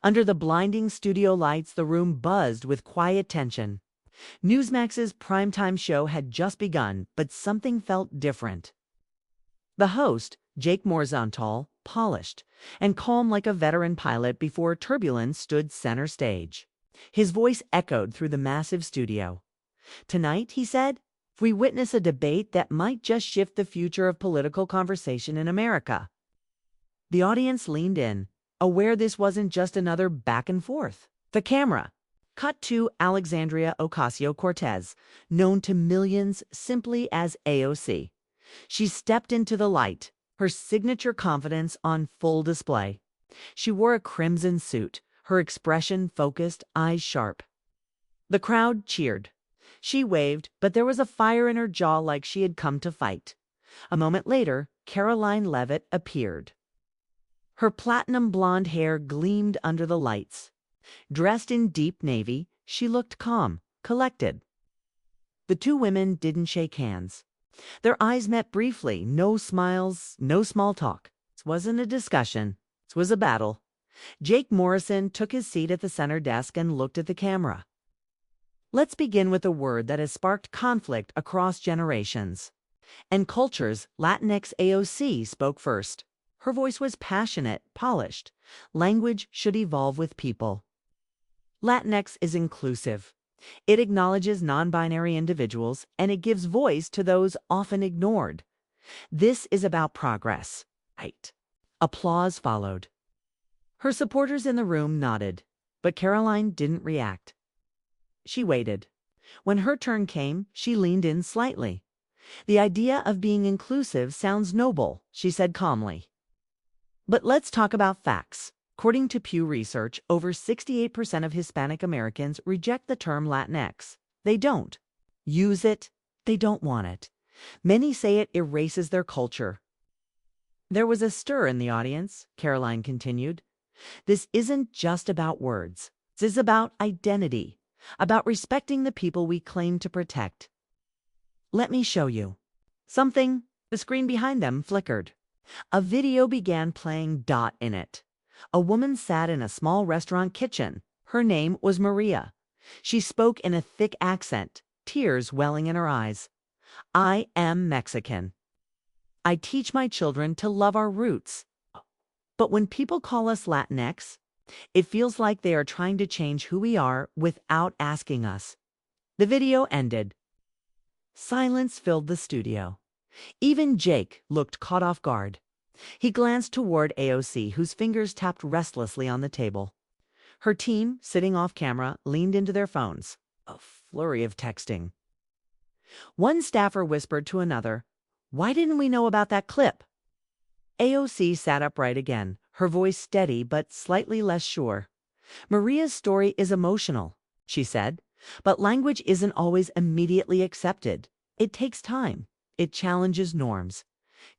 Under the blinding studio lights, the room buzzed with quiet tension. Newsmax's primetime show had just begun, but something felt different. The host, Jake Morzantal, polished and calm like a veteran pilot before turbulence stood center stage. His voice echoed through the massive studio. Tonight, he said, we witness a debate that might just shift the future of political conversation in America. The audience leaned in, aware this wasn't just another back and forth. The camera cut to Alexandria Ocasio-Cortez, known to millions simply as AOC. She stepped into the light, her signature confidence on full display. She wore a crimson suit, her expression focused, eyes sharp. The crowd cheered. She waved, but there was a fire in her jaw like she had come to fight. A moment later, Karoline Leavitt appeared. Her platinum blonde hair gleamed under the lights. Dressed in deep navy, she looked calm, collected. The two women didn't shake hands. Their eyes met briefly, no smiles, no small talk. This wasn't a discussion. This was a battle. Jake Morrison took his seat at the center desk and looked at the camera. Let's begin with a word that has sparked conflict across generations and cultures. Latinx AOC spoke first. Her voice was passionate, polished. Language should evolve with people. Latinx is inclusive. It acknowledges non-binary individuals, and it gives voice to those often ignored. This is about progress. Right. Applause followed. Her supporters in the room nodded, but Karoline didn't react. She waited. When her turn came, she leaned in slightly. The idea of being inclusive sounds noble, she said calmly. But let's talk about facts. According to Pew Research, over 68% of Hispanic Americans reject the term Latinx. They don't use it. They don't want it. Many say it erases their culture. There was a stir in the audience, Karoline continued. This isn't just about words. This is about identity, about respecting the people we claim to protect. Let me show you. Something. The screen behind them flickered. A video began playing. In it, a woman sat in a small restaurant kitchen. Her name was Maria. She spoke in a thick accent, tears welling in her eyes. I am Mexican. I teach my children to love our roots. But when people call us Latinx, it feels like they are trying to change who we are without asking us. The video ended. Silence filled the studio. Even Jake looked caught off guard. He glanced toward AOC, whose fingers tapped restlessly on the table. Her team, sitting off camera, leaned into their phones. A flurry of texting. One staffer whispered to another, "Why didn't we know about that clip?" AOC sat upright again, her voice steady but slightly less sure. Maria's story is emotional, she said, but language isn't always immediately accepted. It takes time. It challenges norms.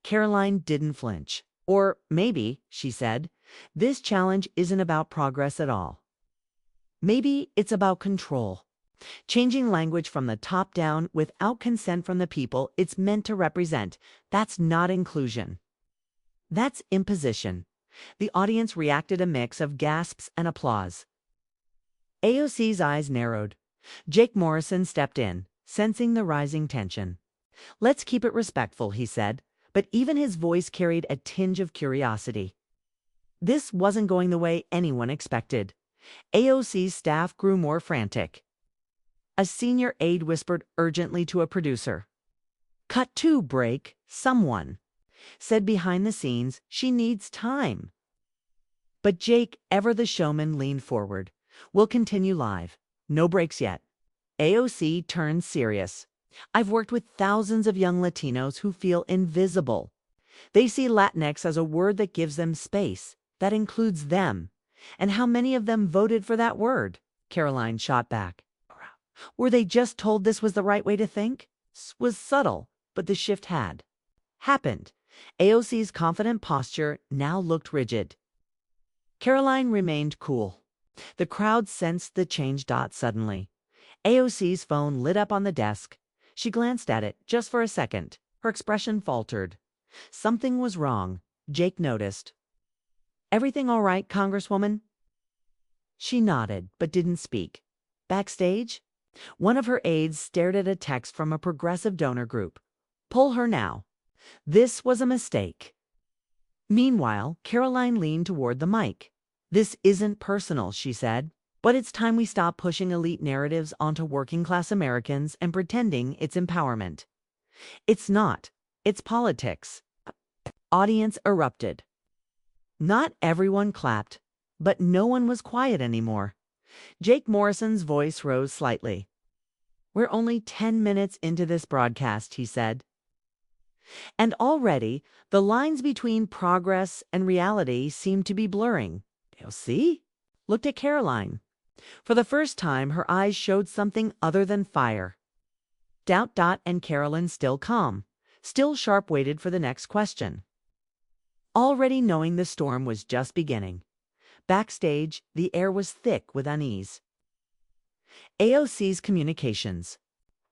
Karoline didn't flinch. Or maybe, she said, this challenge isn't about progress at all. Maybe it's about control. Changing language from the top down without consent from the people it's meant to represent. That's not inclusion. That's imposition. The audience reacted a mix of gasps and applause. AOC's eyes narrowed. Jake Morrison stepped in, sensing the rising tension. Let's keep it respectful, he said, but even his voice carried a tinge of curiosity. This wasn't going the way anyone expected. AOC's staff grew more frantic. A senior aide whispered urgently to a producer. Cut to break, someone said behind the scenes, she needs time. But Jake, ever the showman, leaned forward. We'll continue live. No breaks yet. AOC turned serious. I've worked with thousands of young Latinos who feel invisible. They see Latinx as a word that gives them space, that includes them. And how many of them voted for that word? Karoline shot back. Were they just told this was the right way to think? It was subtle, but the shift had happened. AOC's confident posture now looked rigid. Karoline remained cool. The crowd sensed the change. Suddenly, AOC's phone lit up on the desk. She glanced at it just for a second. Her expression faltered. Something was wrong, Jake noticed. Everything all right, Congresswoman? She nodded, but didn't speak. Backstage, one of her aides stared at a text from a progressive donor group. Pull her now. This was a mistake. Meanwhile, Karoline leaned toward the mic. This isn't personal, she said, but it's time we stop pushing elite narratives onto working-class Americans and pretending it's empowerment. It's not. It's politics. Audience erupted. Not everyone clapped, but no one was quiet anymore. Jake Morrison's voice rose slightly. We're only 10 minutes into this broadcast, he said. And already, the lines between progress and reality seemed to be blurring. AOC looked at Karoline. For the first time, her eyes showed something other than fire. And Karoline, still calm, still sharp, waited for the next question. Already knowing the storm was just beginning. Backstage, the air was thick with unease. AOC's communications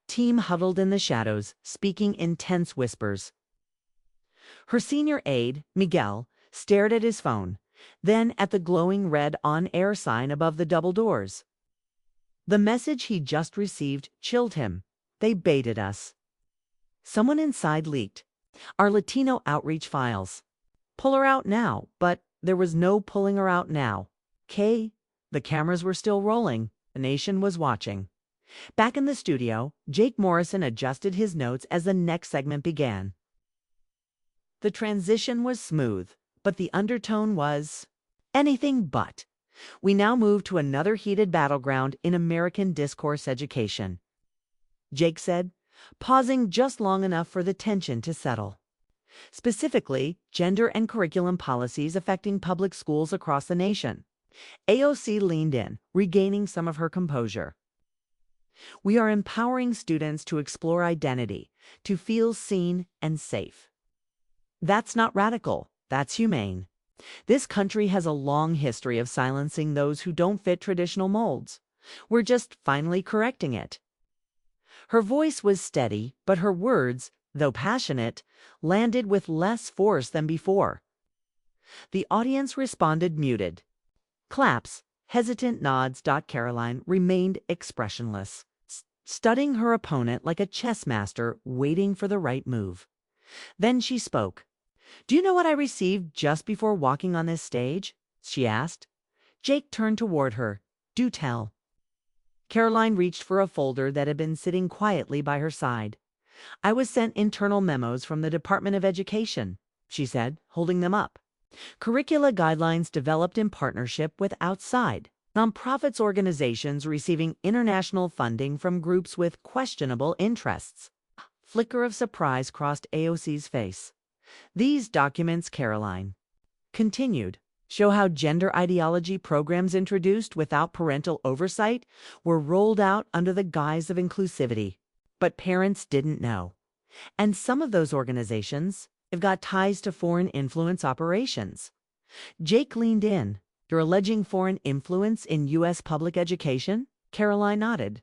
team huddled in the shadows, speaking in tense whispers. Her senior aide, Miguel, stared at his phone, then at the glowing red on-air sign above the double doors. The message he just received chilled him. They baited us. Someone inside leaked. Our Latino outreach files. Pull her out now, but there was no pulling her out now. The cameras were still rolling. The nation was watching. Back in the studio, Jake Morrison adjusted his notes as the next segment began. The transition was smooth, but the undertone was anything but. We now move to another heated battleground in American discourse education, Jake said, pausing just long enough for the tension to settle. Specifically, gender and curriculum policies affecting public schools across the nation. AOC leaned in, regaining some of her composure. We are empowering students to explore identity, to feel seen and safe. That's not radical, that's humane. This country has a long history of silencing those who don't fit traditional molds. We're just finally correcting it. Her voice was steady, but her words, though passionate, landed with less force than before. The audience responded muted. Claps, hesitant nods. Karoline remained expressionless, studying her opponent like a chess master waiting for the right move. Then she spoke. Do you know what I received just before walking on this stage? She asked. Jake turned toward her. Do tell. Karoline reached for a folder that had been sitting quietly by her side. I was sent internal memos from the Department of Education, she said, holding them up. Curricula guidelines developed in partnership with outside nonprofits, organizations receiving international funding from groups with questionable interests. A flicker of surprise crossed AOC's face. These documents, Karoline continued, show how gender ideology programs introduced without parental oversight were rolled out under the guise of inclusivity. But parents didn't know. And some of those organizations have got ties to foreign influence operations. Jake leaned in. You're alleging foreign influence in U.S. public education? Karoline nodded.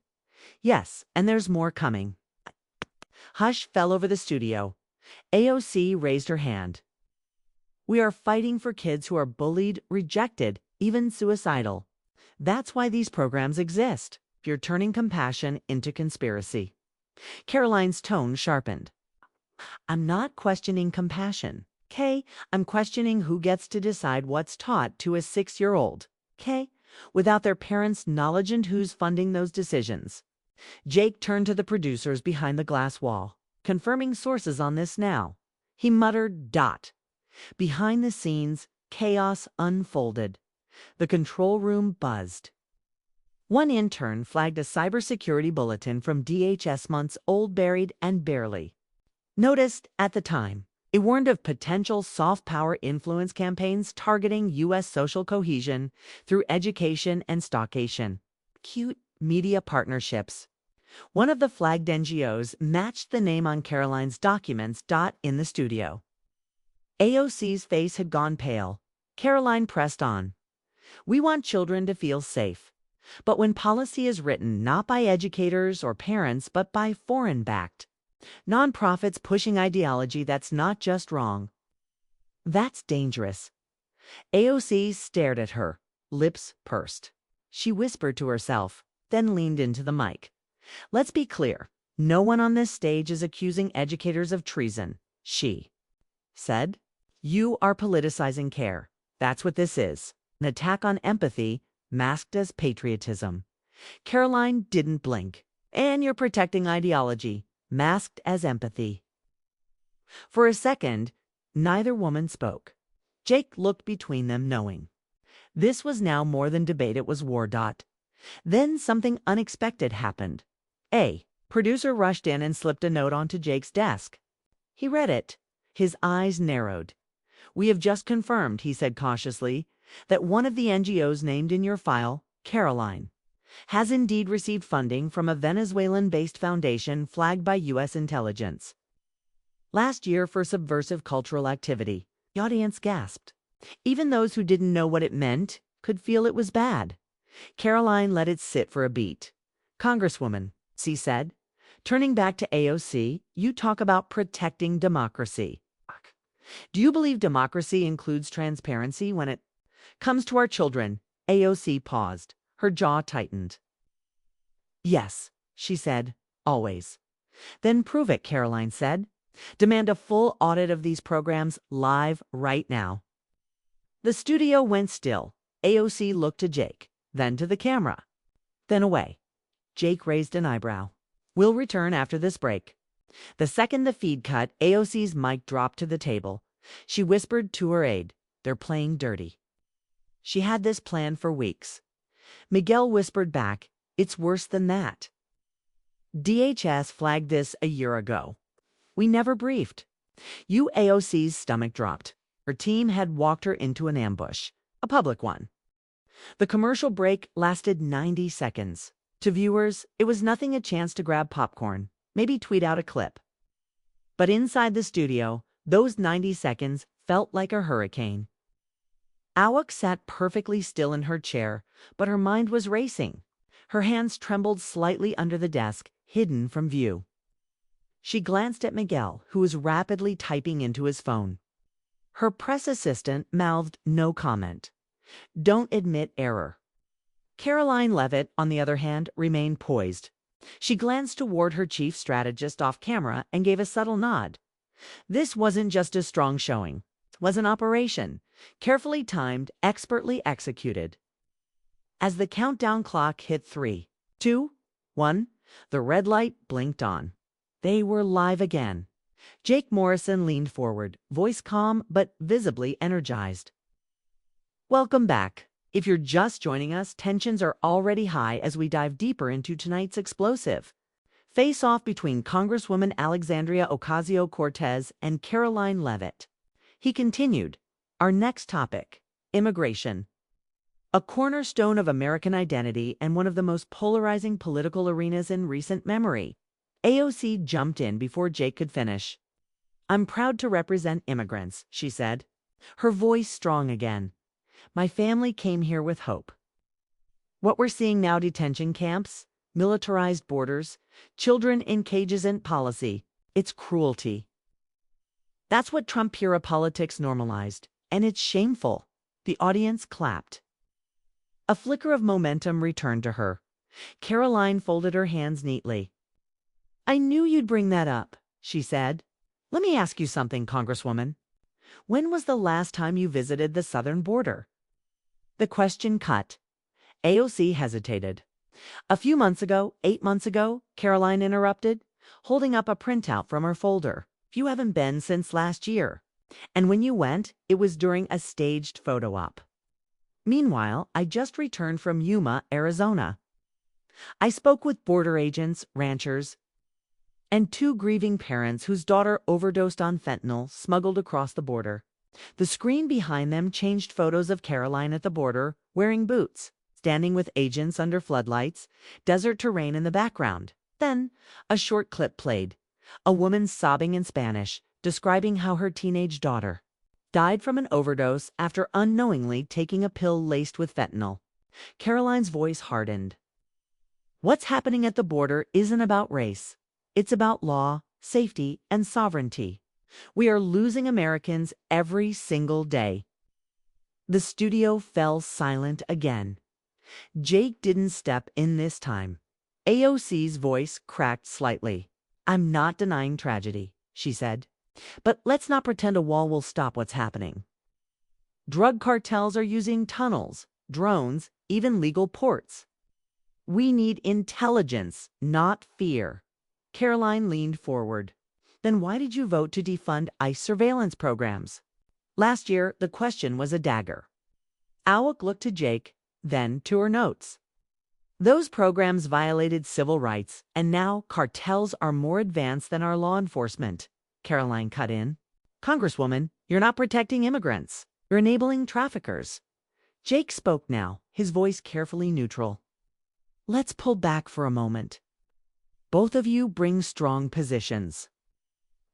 Yes, and there's more coming. Hush fell over the studio. AOC raised her hand. We are fighting for kids who are bullied, rejected, even suicidal. That's why these programs exist. You're turning compassion into conspiracy. Karoline's tone sharpened. I'm not questioning compassion, I'm questioning who gets to decide what's taught to a 6-year-old, without their parents' knowledge and who's funding those decisions. Jake turned to the producers behind the glass wall, confirming sources on this now. He muttered, Behind the scenes, chaos unfolded. The control room buzzed. One intern flagged a cybersecurity bulletin from DHS months old, buried and barely noticed at the time. It warned of potential soft power influence campaigns targeting U.S. social cohesion through education and stalkation. Cute media partnerships. One of the flagged NGOs matched the name on Karoline's documents. In the studio. AOC's face had gone pale. Karoline pressed on. We want children to feel safe. But when policy is written not by educators or parents, but by foreign-backed nonprofits pushing ideology that's not just wrong, that's dangerous. AOC stared at her, lips pursed. she whispered to herself, then leaned into the mic. Let's be clear. No one on this stage is accusing educators of treason, she said. You are politicizing care. That's what this is. An attack on empathy masked as patriotism. Karoline didn't blink. And you're protecting ideology, masked as empathy. For a second, neither woman spoke. Jake looked between them, knowing. This was now more than debate, it was war. Then something unexpected happened. A producer rushed in and slipped a note onto Jake's desk. He read it. His eyes narrowed. We have just confirmed, he said cautiously, that one of the NGOs named in your file, Karoline, has indeed received funding from a Venezuelan-based foundation flagged by U.S. intelligence last year for subversive cultural activity. The audience gasped. Even those who didn't know what it meant could feel it was bad. Karoline let it sit for a beat. Congresswoman, she said, turning back to AOC, you talk about protecting democracy. Do you believe democracy includes transparency when it comes to our children? AOC paused. Her jaw tightened. Yes, she said, always. Then prove it, Karoline said. Demand a full audit of these programs live right now. The studio went still. AOC looked to Jake, then to the camera, then away. Jake raised an eyebrow. We'll return after this break. The second the feed cut, AOC's mic dropped to the table. She whispered to her aide, they're playing dirty. She had this planned for weeks. Miguel whispered back, it's worse than that. DHS flagged this a year ago. We never briefed. AOC's stomach dropped. Her team had walked her into an ambush, a public one. The commercial break lasted 90 seconds. To viewers, it was nothing, a chance to grab popcorn, maybe tweet out a clip. But inside the studio, those 90 seconds felt like a hurricane. AOC sat perfectly still in her chair, but her mind was racing. Her hands trembled slightly under the desk, hidden from view. She glanced at Miguel, who was rapidly typing into his phone. Her press assistant mouthed no comment. Don't admit error. Karoline Leavitt, on the other hand, remained poised. She glanced toward her chief strategist off camera and gave a subtle nod. This wasn't just a strong showing. It was an operation, carefully timed, expertly executed. As the countdown clock hit 3, 2, 1, the red light blinked on. They were live again. Jake Morrison leaned forward, voice calm but visibly energized. Welcome back. If you're just joining us, tensions are already high as we dive deeper into tonight's explosive face-off between Congresswoman Alexandria Ocasio-Cortez and Karoline Leavitt. He continued, our next topic, immigration. A cornerstone of American identity and one of the most polarizing political arenas in recent memory. AOC jumped in before Jake could finish. I'm proud to represent immigrants, she said, her voice strong again. My family came here with hope. What we're seeing now, detention camps, militarized borders, children in cages and policy, it's cruelty. That's what Trump-era politics normalized, and it's shameful. The audience clapped. A flicker of momentum returned to her. Karoline folded her hands neatly. I knew you'd bring that up, she said. Let me ask you something, Congresswoman. When was the last time you visited the southern border? The question cut. AOC hesitated. A few months ago, 8 months ago, Karoline interrupted, holding up a printout from her folder. You haven't been since last year. And when you went, it was during a staged photo op. Meanwhile, I just returned from Yuma, Arizona. I spoke with border agents, ranchers, and 2 grieving parents whose daughter overdosed on fentanyl smuggled across the border. The screen behind them changed photos of Karoline at the border, wearing boots, standing with agents under floodlights, desert terrain in the background. Then, a short clip played, a woman sobbing in Spanish, describing how her teenage daughter died from an overdose after unknowingly taking a pill laced with fentanyl. Karoline's voice hardened. What's happening at the border isn't about race. It's about law, safety, and sovereignty. We are losing Americans every single day. The studio fell silent again. Jake didn't step in this time. AOC's voice cracked slightly. "I'm not denying tragedy," she said. "But let's not pretend a wall will stop what's happening. Drug cartels are using tunnels, drones, even legal ports. We need intelligence, not fear." Karoline leaned forward. "Then why did you vote to defund ICE surveillance programs?" Last year, the question was a dagger. AOC looked to Jake, then to her notes. "Those programs violated civil rights, and now cartels are more advanced than our law enforcement," Karoline cut in. "Congresswoman, you're not protecting immigrants. You're enabling traffickers." Jake spoke now, his voice carefully neutral. "Let's pull back for a moment. Both of you bring strong positions.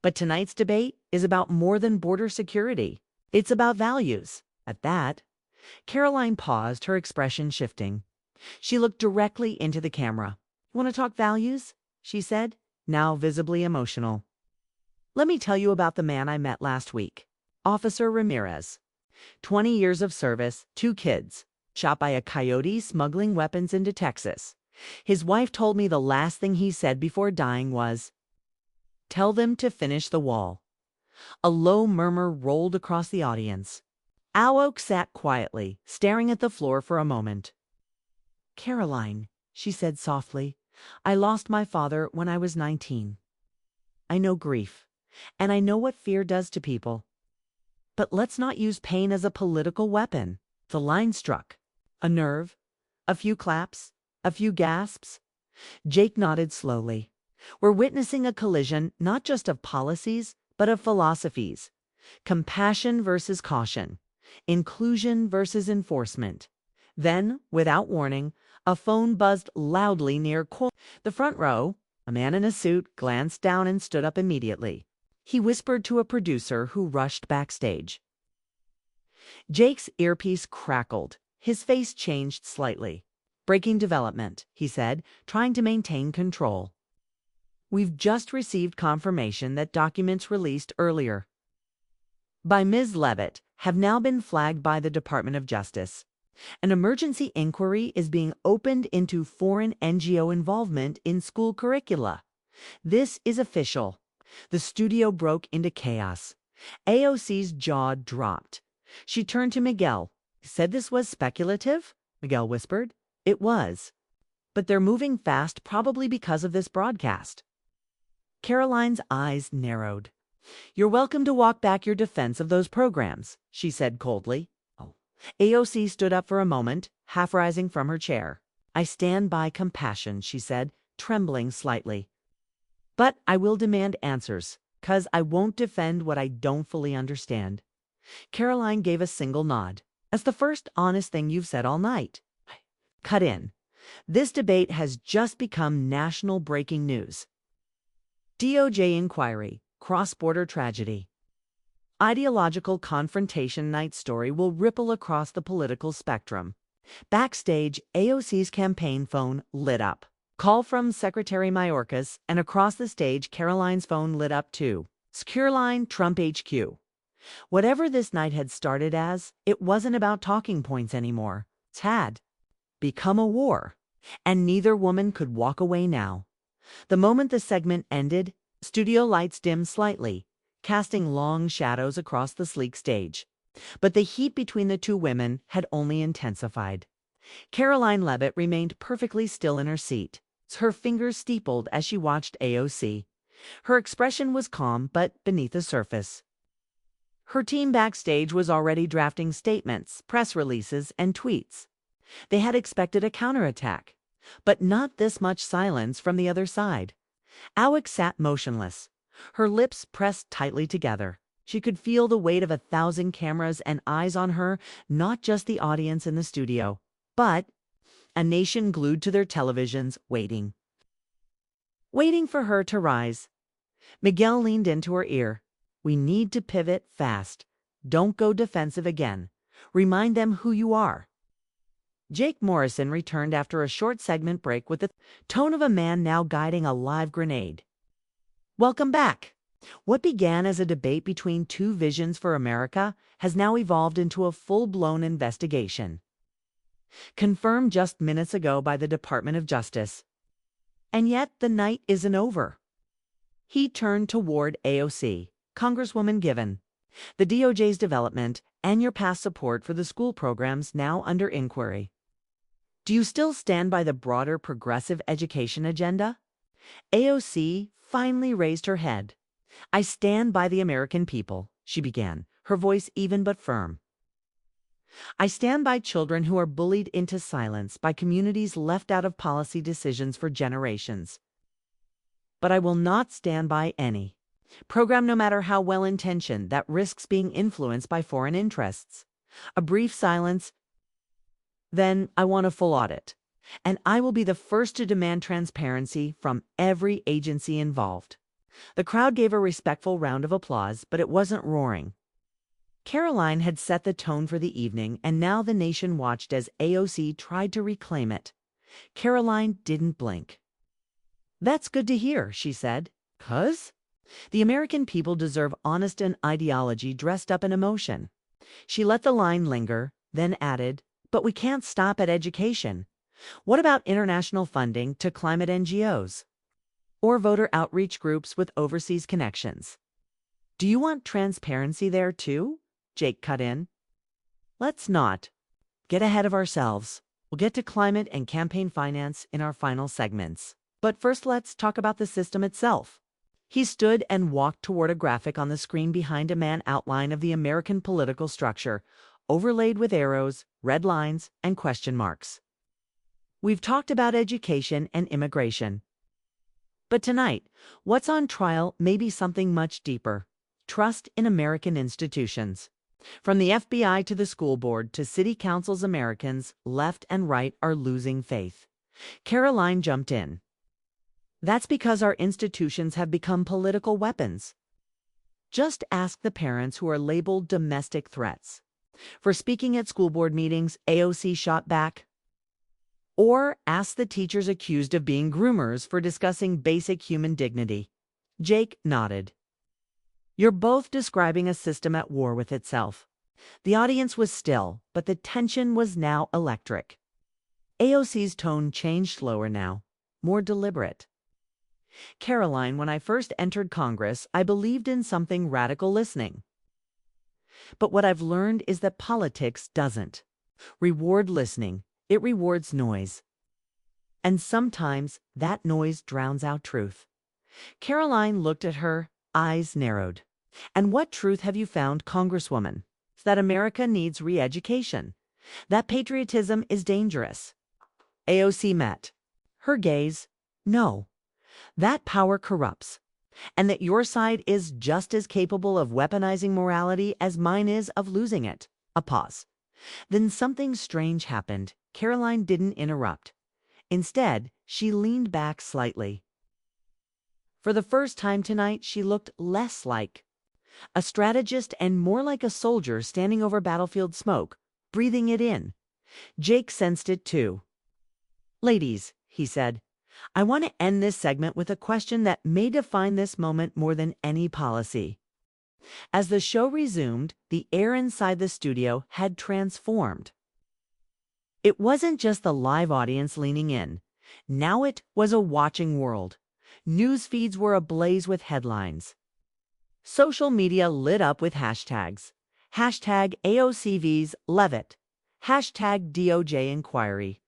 But tonight's debate is about more than border security. It's about values. At that." Karoline paused, her expression shifting. She looked directly into the camera. "Want to talk values?" she said, now visibly emotional. "Let me tell you about the man I met last week. Officer Ramirez. 20 years of service, 2 kids, shot by a coyote smuggling weapons into Texas. His wife told me the last thing he said before dying was, 'Tell them to finish the wall.'" A low murmur rolled across the audience. AOC sat quietly, staring at the floor for a moment. "Karoline," she said softly, "I lost my father when I was 19. I know grief, and I know what fear does to people. But let's not use pain as a political weapon." The line struck. A nerve, a few claps, a few gasps. Jake nodded slowly. "We're witnessing a collision not just of policies, but of philosophies. Compassion versus caution. Inclusion versus enforcement." Then, without warning, a phone buzzed loudly near the front row. A man in a suit glanced down and stood up immediately. He whispered to a producer who rushed backstage. Jake's earpiece crackled. His face changed slightly. "Breaking development," he said, trying to maintain control. "We've just received confirmation that documents released earlier by Ms. Leavitt have now been flagged by the Department of Justice. An emergency inquiry is being opened into foreign NGO involvement in school curricula. This is official." The studio broke into chaos. AOC's jaw dropped. She turned to Miguel. "Said this was speculative?" Miguel whispered. "It was. But they're moving fast, probably because of this broadcast." Karoline's eyes narrowed. "You're welcome to walk back your defense of those programs," she said coldly. AOC stood up for a moment, half rising from her chair. "I stand by compassion," she said, trembling slightly. "But I will demand answers, 'cause I won't defend what I don't fully understand." Karoline gave a single nod. "That's the first honest thing you've said all night." Cut in. This debate has just become national breaking news. DOJ inquiry, cross-border tragedy. Ideological confrontation night story will ripple across the political spectrum. Backstage, AOC's campaign phone lit up. Call from Secretary Mayorkas, and across the stage, Karoline's phone lit up too. Secure line, Trump HQ. Whatever this night had started as, it wasn't about talking points anymore. It had become a war, and neither woman could walk away now. The moment the segment ended, studio lights dimmed slightly, casting long shadows across the sleek stage. But the heat between the two women had only intensified. Karoline Leavitt remained perfectly still in her seat, her fingers steepled as she watched AOC. Her expression was calm, but beneath the surface. Her team backstage was already drafting statements, press releases, and tweets. They had expected a counterattack, but not this much silence from the other side. AOC sat motionless, her lips pressed tightly together. She could feel the weight of 1,000 cameras and eyes on her, not just the audience in the studio, but a nation glued to their televisions, waiting for her to rise. Miguel leaned into her ear. "We need to pivot fast. Don't go defensive again. Remind them who you are." Jake Morrison returned after a short segment break with the tone of a man now guiding a live grenade. "Welcome back." What began as a debate between two visions for America has now evolved into a full-blown investigation. confirmed just minutes ago by the Department of Justice. And yet the night isn't over. He turned toward AOC, Congresswoman Given. The DOJ's development and your past support for the school programs now under inquiry. Do you still stand by the broader progressive education agenda? AOC finally raised her head. I stand by the American people, she began, her voice even but firm. I stand by children who are bullied into silence by communities left out of policy decisions for generations. But I will not stand by any program, no matter how well-intentioned, that risks being influenced by foreign interests. A brief silence. Then I want a full audit. And I will be the first to demand transparency from every agency involved. The crowd gave a respectful round of applause, but it wasn't roaring. Karoline had set the tone for the evening, and now the nation watched as AOC tried to reclaim it. Karoline didn't blink. That's good to hear, she said. 'Cause the American people deserve honest and ideology dressed up in emotion. She let the line linger, then added, but we can't stop at education. What about international funding to climate NGOs? Or voter outreach groups with overseas connections? Do you want transparency there too? Jake cut in. Let's not get ahead of ourselves. We'll get to climate and campaign finance in our final segments. But first, let's talk about the system itself. He stood and walked toward a graphic on the screen behind a man outline of the American political structure, overlaid with arrows, red lines, and question marks. We've talked about education and immigration. But tonight, what's on trial may be something much deeper. Trust in American institutions. From the FBI to the school board to city councils, Americans, left and right, are losing faith. Karoline jumped in. That's because our institutions have become political weapons. Just ask the parents who are labeled domestic threats for speaking at school board meetings, AOC shot back. Or ask the teachers accused of being groomers for discussing basic human dignity. Jake nodded. You're both describing a system at war with itself. The audience was still, but the tension was now electric. AOC's tone changed slower now, more deliberate. Karoline, when I first entered Congress, I believed in something radical listening. But what I've learned is that politics doesn't reward listening. It rewards noise. And sometimes that noise drowns out truth. Karoline looked at her, eyes narrowed. And what truth have you found, Congresswoman? That America needs re-education. That patriotism is dangerous. AOC met. Her gaze, no. That power corrupts. And that your side is just as capable of weaponizing morality as mine is of losing it. A pause. Then something strange happened. Karoline didn't interrupt. Instead, she leaned back slightly. For the first time tonight, she looked less like a strategist and more like a soldier standing over battlefield smoke, breathing it in. Jake sensed it too. Ladies, he said, I want to end this segment with a question that may define this moment more than any policy. As the show resumed, the air inside the studio had transformed. It wasn't just the live audience leaning in. Now it was a watching world. News feeds were ablaze with headlines. Social media lit up with hashtags. Hashtag AOCV's Leavitt. Hashtag DOJ inquiry.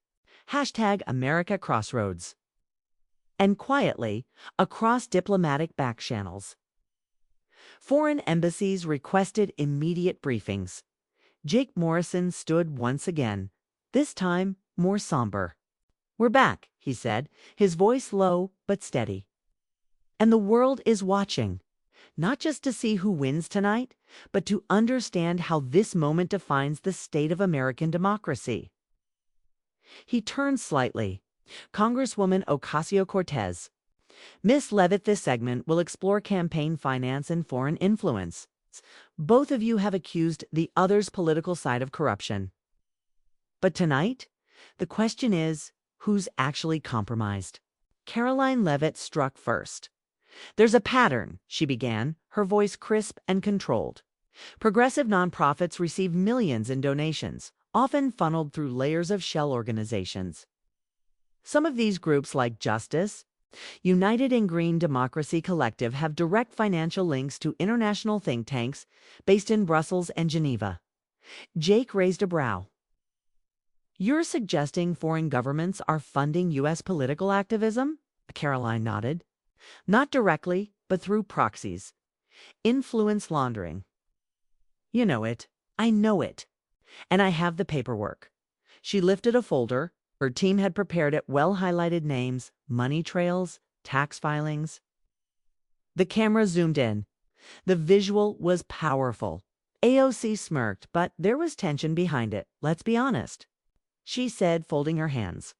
Hashtag America Crossroads. And quietly, across diplomatic back channels, foreign embassies requested immediate briefings. Jake Morrison stood once again, this time more somber. We're back, he said, his voice low but steady. And the world is watching, not just to see who wins tonight, but to understand how this moment defines the state of American democracy. He turned slightly. Congresswoman Ocasio-Cortez. Ms. Leavitt, this segment will explore campaign finance and foreign influence. Both of you have accused the other's political side of corruption. But tonight, the question is, who's actually compromised? Karoline Leavitt struck first. There's a pattern, she began, her voice crisp and controlled. Progressive nonprofits receive millions in donations, often funneled through layers of shell organizations. Some of these groups, like Justice, United in Green Democracy Collective, have direct financial links to international think tanks based in Brussels and Geneva. Jake raised a brow. You're suggesting foreign governments are funding U.S. political activism? Karoline nodded. Not directly, but through proxies. Influence laundering. You know it. I know it. And I have the paperwork. She lifted a folder. Her team had prepared it, well-highlighted names, money trails, tax filings. The camera zoomed in. The visual was powerful. AOC smirked, but there was tension behind it, let's be honest. She said, folding her hands.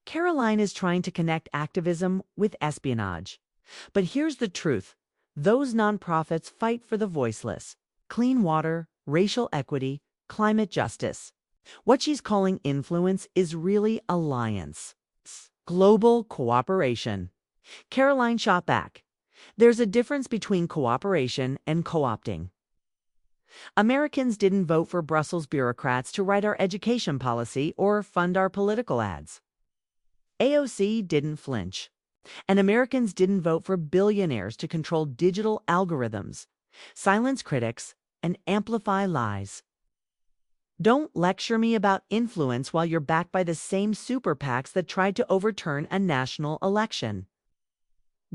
Karoline is trying to connect activism with espionage. But here's the truth. Those nonprofits fight for the voiceless. Clean water, racial equity, climate justice. What she's calling influence is really alliance. Global cooperation. Karoline shot back. There's a difference between cooperation and co-opting. Americans didn't vote for Brussels bureaucrats to write our education policy or fund our political ads. AOC didn't flinch. And Americans didn't vote for billionaires to control digital algorithms, silence critics, and amplify lies. Don't lecture me about influence while you're backed by the same super PACs that tried to overturn a national election.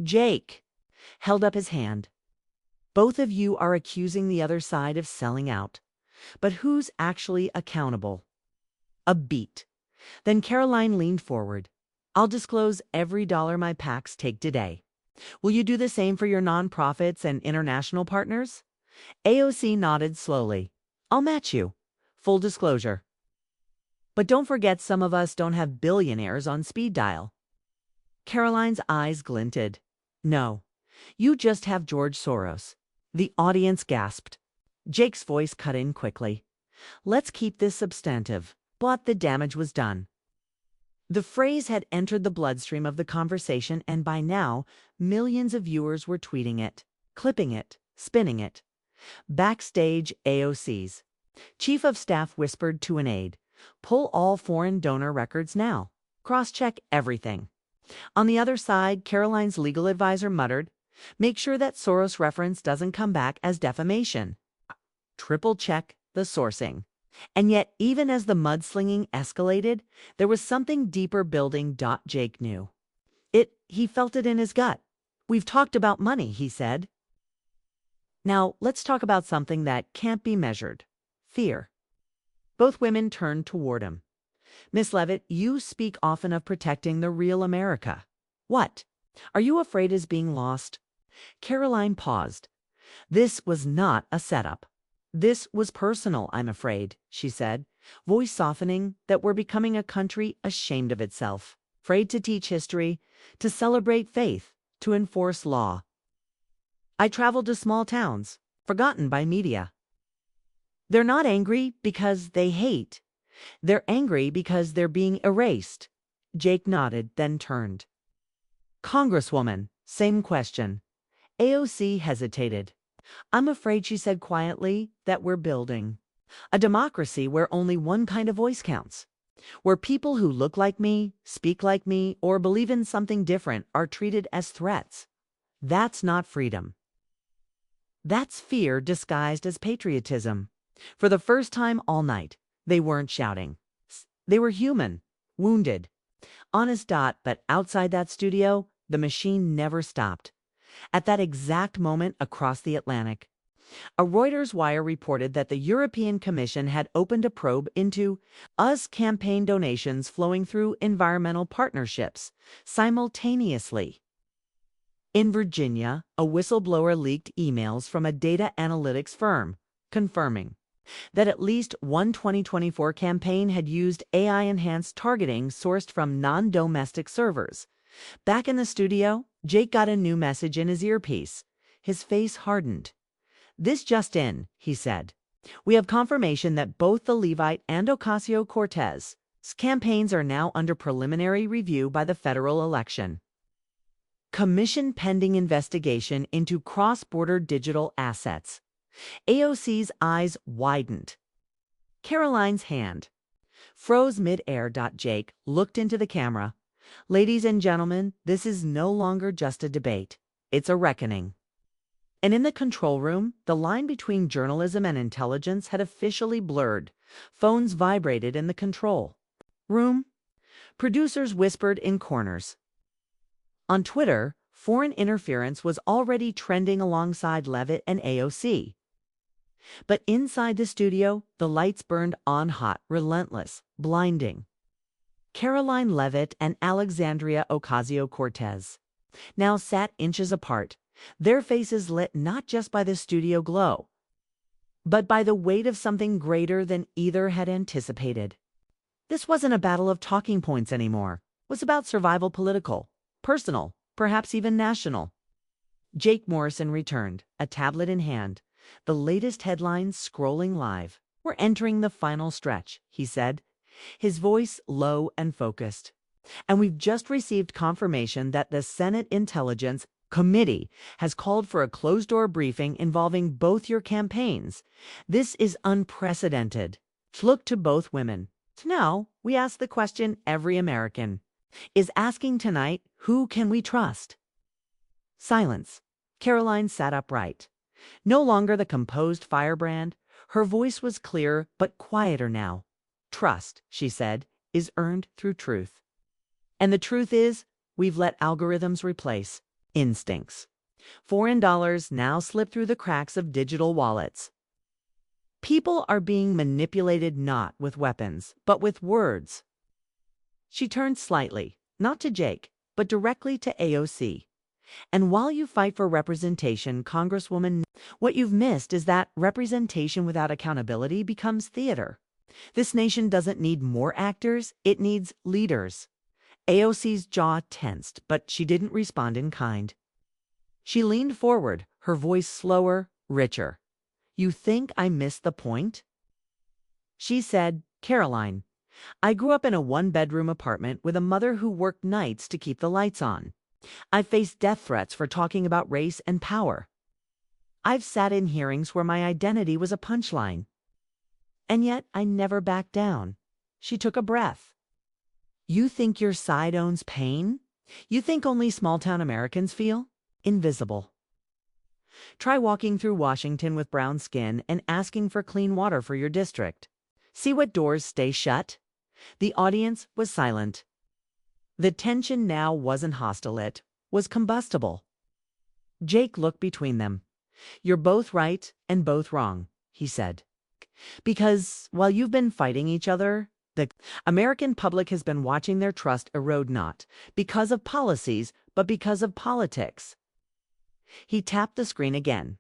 Jake held up his hand. Both of you are accusing the other side of selling out. But who's actually accountable? A beat. Then Karoline leaned forward. I'll disclose every dollar my PACs take today. Will you do the same for your nonprofits and international partners? AOC nodded slowly. I'll match you. Full disclosure. But don't forget, some of us don't have billionaires on speed dial. Karoline's eyes glinted. No, you just have George Soros. The audience gasped. Jake's voice cut in quickly. Let's keep this substantive. But the damage was done. The phrase had entered the bloodstream of the conversation, and by now, millions of viewers were tweeting it, clipping it, spinning it. Backstage, AOC's Chief of Staff whispered to an aide, pull all foreign donor records now. Cross-check everything. On the other side, Karoline's legal advisor muttered, make sure that Soros reference doesn't come back as defamation. Triple-check the sourcing. And yet, even as the mudslinging escalated, there was something deeper building. Jake knew. He felt it in his gut. We've talked about money, he said. Now, let's talk about something that can't be measured. Fear. Both women turned toward him. Miss Leavitt, you speak often of protecting the real America. What? Are you afraid is being lost? Karoline paused. This was not a setup. This was personal, I'm afraid, she said, voice softening, that we're becoming a country ashamed of itself, afraid to teach history, to celebrate faith, to enforce law. I traveled to small towns, forgotten by media. They're not angry because they hate. They're angry because they're being erased. Jake nodded, then turned. Congresswoman, same question. AOC hesitated. I'm afraid, she said quietly, that we're building a democracy where only one kind of voice counts, where people who look like me, speak like me, or believe in something different are treated as threats. That's not freedom. That's fear disguised as patriotism. For the first time all night, they weren't shouting. They were human, wounded. Honest. But outside that studio, the machine never stopped. At that exact moment across the Atlantic, a Reuters wire reported that the European Commission had opened a probe into US campaign donations flowing through environmental partnerships simultaneously. In Virginia, a whistleblower leaked emails from a data analytics firm, confirming that at least one 2024 campaign had used AI-enhanced targeting sourced from non-domestic servers. Back in the studio, Jake got a new message in his earpiece. His face hardened. This just in, he said. We have confirmation that both the Leavitt and Ocasio-Cortez's campaigns are now under preliminary review by the federal election commission pending investigation into cross-border digital assets. AOC's eyes widened. Karoline's hand froze mid-air. Jake looked into the camera. Ladies and gentlemen, this is no longer just a debate. It's a reckoning. And in the control room, the line between journalism and intelligence had officially blurred. Phones vibrated in the control room. Producers whispered in corners. On Twitter, foreign interference was already trending alongside Leavitt and AOC. But inside the studio, the lights burned on hot, relentless, blinding. Karoline Leavitt and Alexandria Ocasio-Cortez now sat inches apart, their faces lit not just by the studio glow, but by the weight of something greater than either had anticipated. This wasn't a battle of talking points anymore. It was about survival, political, personal, perhaps even national. Jake Morrison returned, a tablet in hand, the latest headlines scrolling live. "We're entering the final stretch," he said, his voice low and focused. "And we've just received confirmation that the Senate Intelligence Committee has called for a closed-door briefing involving both your campaigns. This is unprecedented." Look to both women. Now, we ask the question every American is asking tonight: who can we trust? Silence. Karoline sat upright. No longer the composed firebrand, her voice was clear but quieter now. "Trust," she said, "is earned through truth. And the truth is, we've let algorithms replace instincts. Foreign dollars now slip through the cracks of digital wallets. People are being manipulated not with weapons, but with words." She turned slightly, not to Jake, but directly to AOC. "And while you fight for representation, Congresswoman, what you've missed is that representation without accountability becomes theater. This nation doesn't need more actors, it needs leaders." AOC's jaw tensed, but she didn't respond in kind. She leaned forward, her voice slower, richer. "You think I missed the point?" She said, "Karoline, I grew up in a one-bedroom apartment with a mother who worked nights to keep the lights on. I faced death threats for talking about race and power. I've sat in hearings where my identity was a punchline. And yet I never backed down." She took a breath. "You think your side owns pain? You think only small-town Americans feel invisible? Try walking through Washington with brown skin and asking for clean water for your district. See what doors stay shut?" The audience was silent. The tension now wasn't hostile, it was combustible. Jake looked between them. "You're both right and both wrong," he said. "Because while you've been fighting each other, the American public has been watching their trust erode not because of policies, but because of politics." He tapped the screen again.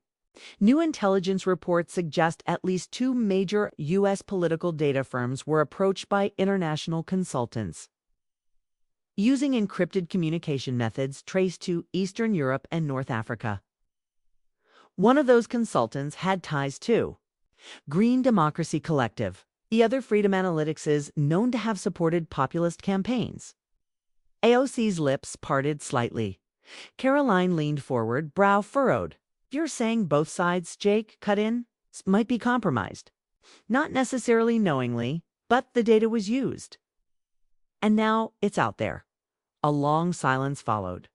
New intelligence reports suggest at least 2 major U.S. political data firms were approached by international consultants using encrypted communication methods traced to Eastern Europe and North Africa. One of those consultants had ties to Green Democracy Collective. The other, Freedom Analytics, is known to have supported populist campaigns. AOC's lips parted slightly. Karoline leaned forward, brow furrowed. "You're saying both sides," Jake cut in, "might be compromised. Not necessarily knowingly, but the data was used. And now it's out there." A long silence followed.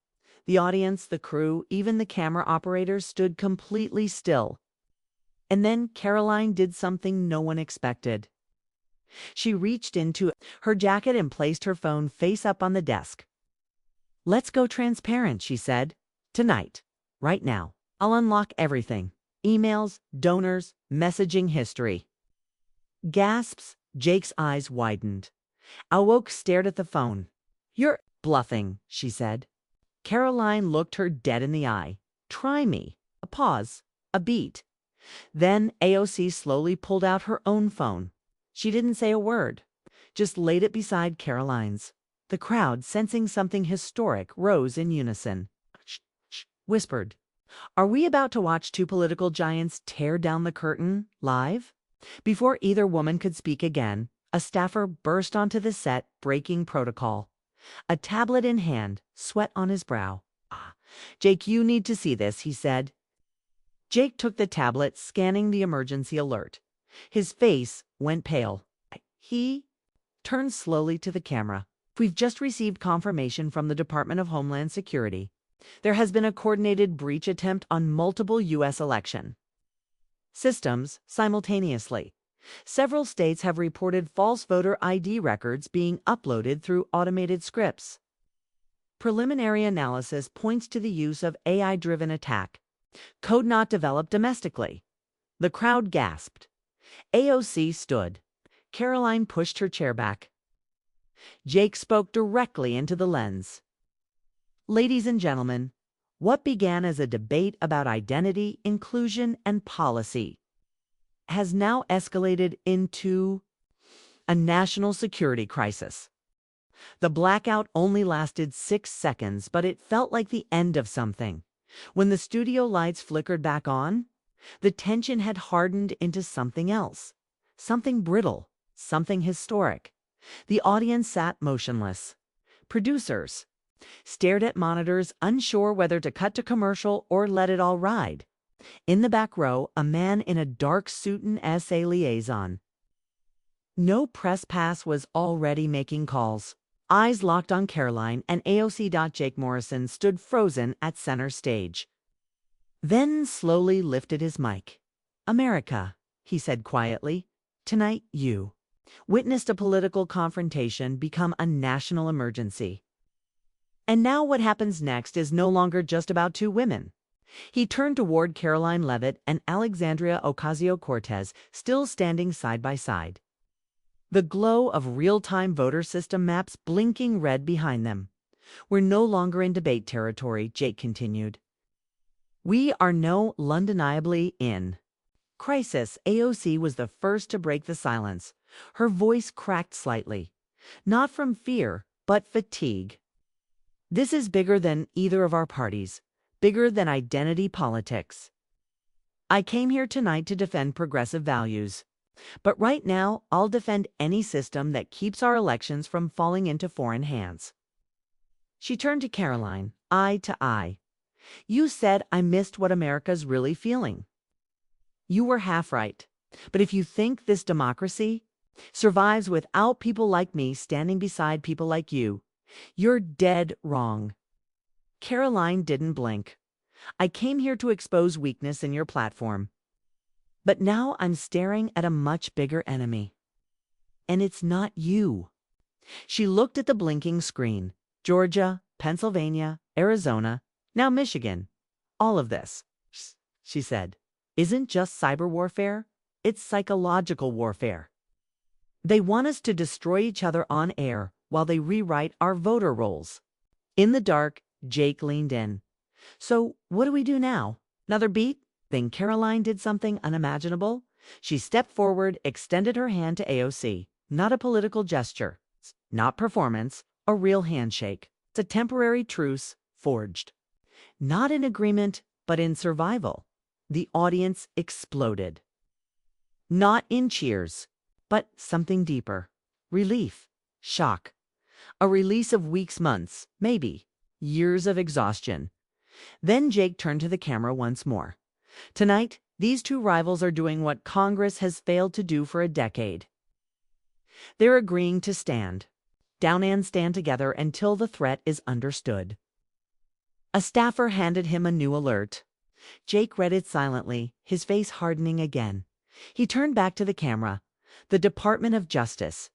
The audience, the crew, even the camera operators stood completely still. And then Karoline did something no one expected. She reached into her jacket and placed her phone face up on the desk. "Let's go transparent," she said. "Tonight, right now, I'll unlock everything. Emails, donors, messaging history." Gasps. Jake's eyes widened. Awoke stared at the phone. "You're bluffing," she said. Karoline looked her dead in the eye. "Try me." A pause. A beat. Then AOC slowly pulled out her own phone. She didn't say a word, just laid it beside Karoline's. The crowd, sensing something historic, rose in unison. "Shh, shh," whispered. "Are we about to watch 2 political giants tear down the curtain, live?" Before either woman could speak again, a staffer burst onto the set, breaking protocol. A tablet in hand, sweat on his brow. "Jake, you need to see this," he said. Jake took the tablet, scanning the emergency alert. His face went pale. He turned slowly to the camera. We've just received confirmation from the Department of Homeland Security. There has been a coordinated breach attempt on multiple U.S. election systems simultaneously. Several states have reported false voter ID records being uploaded through automated scripts. Preliminary analysis points to the use of AI-driven attack. Code not developed domestically. The crowd gasped. AOC stood. Karoline pushed her chair back. Jake spoke directly into the lens. Ladies and gentlemen, what began as a debate about identity, inclusion, and policy has now escalated into a national security crisis. The blackout only lasted 6 seconds, but it felt like the end of something. When the studio lights flickered back on, the tension had hardened into something else, something brittle, something historic. The audience sat motionless. Producers stared at monitors, unsure whether to cut to commercial or let it all ride. In the back row, a man in a dark suit and SA liaison. No press pass was already making calls. Eyes locked on Karoline, and AOC. Jake Morrison stood frozen at center stage. Then slowly lifted his mic. "America," he said quietly, "tonight you witnessed a political confrontation become a national emergency. And now what happens next is no longer just about two women." He turned toward Karoline Leavitt and Alexandria Ocasio-Cortez, still standing side by side. The glow of real-time voter system maps blinking red behind them. "We're no longer in debate territory," Jake continued. "We are no undeniably in crisis." AOC was the first to break the silence. Her voice cracked slightly. Not from fear, but fatigue. "This is bigger than either of our parties, bigger than identity politics. I came here tonight to defend progressive values. But right now, I'll defend any system that keeps our elections from falling into foreign hands." She turned to Karoline, eye to eye. "You said I missed what America's really feeling. You were half right. But if you think this democracy survives without people like me standing beside people like you, you're dead wrong." Karoline didn't blink. "I came here to expose weakness in your platform. But now I'm staring at a much bigger enemy. And it's not you." She looked at the blinking screen. "Georgia, Pennsylvania, Arizona, now Michigan. All of this," she said, "isn't just cyber warfare, it's psychological warfare. They want us to destroy each other on air while they rewrite our voter rolls." In the dark, Jake leaned in. "So what do we do now? Another beat?" Then Karoline did something unimaginable. She stepped forward, extended her hand to AOC. Not a political gesture, not performance, a real handshake. It's a temporary truce forged. Not in agreement, but in survival. The audience exploded. Not in cheers, but something deeper. Relief, shock. A release of weeks, months, maybe years of exhaustion. Then Jake turned to the camera once more. "Tonight, these two rivals are doing what Congress has failed to do for a decade. They're agreeing to stand down and stand together until the threat is understood." A staffer handed him a new alert. Jake read it silently, his face hardening again. He turned back to the camera. "The Department of Justice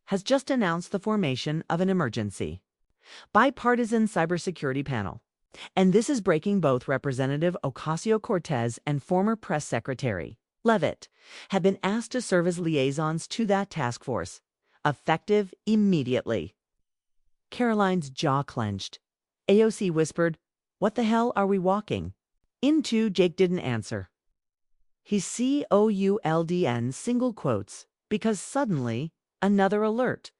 has just announced the formation of an emergency bipartisan cybersecurity panel. And this is breaking. Both Representative Ocasio-Cortez and former Press Secretary Leavitt have been asked to serve as liaisons to that task force, effective immediately." Karoline's jaw clenched. AOC whispered, "What the hell are we walking into?" Jake didn't answer. He COULDN single quotes, because suddenly another alert.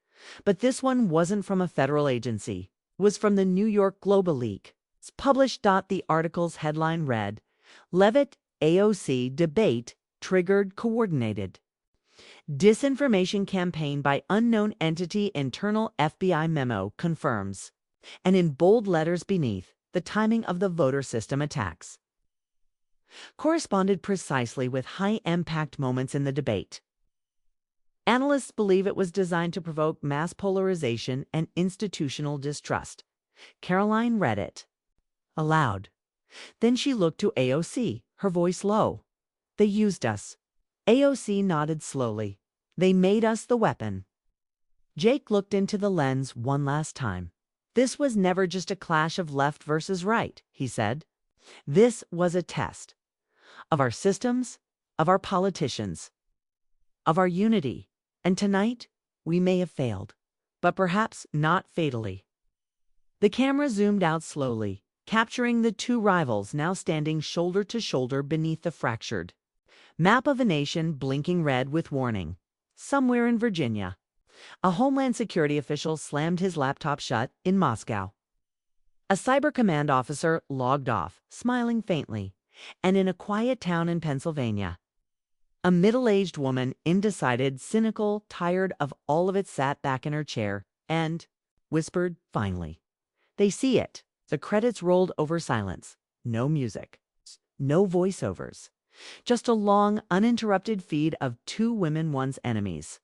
But this one wasn't from a federal agency. It was from the New York Global Leak. It's published. The article's headline read, "Leavitt AOC debate triggered coordinated disinformation campaign by unknown entity, internal FBI memo confirms." And in bold letters beneath, the timing of the voter system attacks corresponded precisely with high-impact moments in the debate. Analysts believe it was designed to provoke mass polarization and institutional distrust. Karoline read it aloud. Then she looked to AOC, her voice low. They used us. AOC nodded slowly. They made us the weapon. Jake looked into the lens one last time. This was never just a clash of left versus right, he said. This was a test of our systems, of our politicians, of our unity. And tonight, we may have failed, but perhaps not fatally. The camera zoomed out slowly, capturing the two rivals now standing shoulder to shoulder beneath the fractured map of a nation blinking red with warning. Somewhere in Virginia, a Homeland Security official slammed his laptop shut in Moscow. A Cyber Command officer logged off, smiling faintly, and in a quiet town in Pennsylvania, a middle-aged woman, indecided, cynical, tired of all of it, sat back in her chair and whispered finally. They see it. The credits rolled over silence. No music. No voiceovers. Just a long, uninterrupted feed of two women once enemies.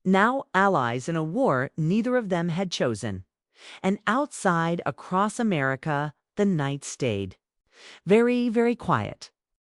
Now allies in a war neither of them had chosen. And outside, across America, the night stayed. Very, very quiet.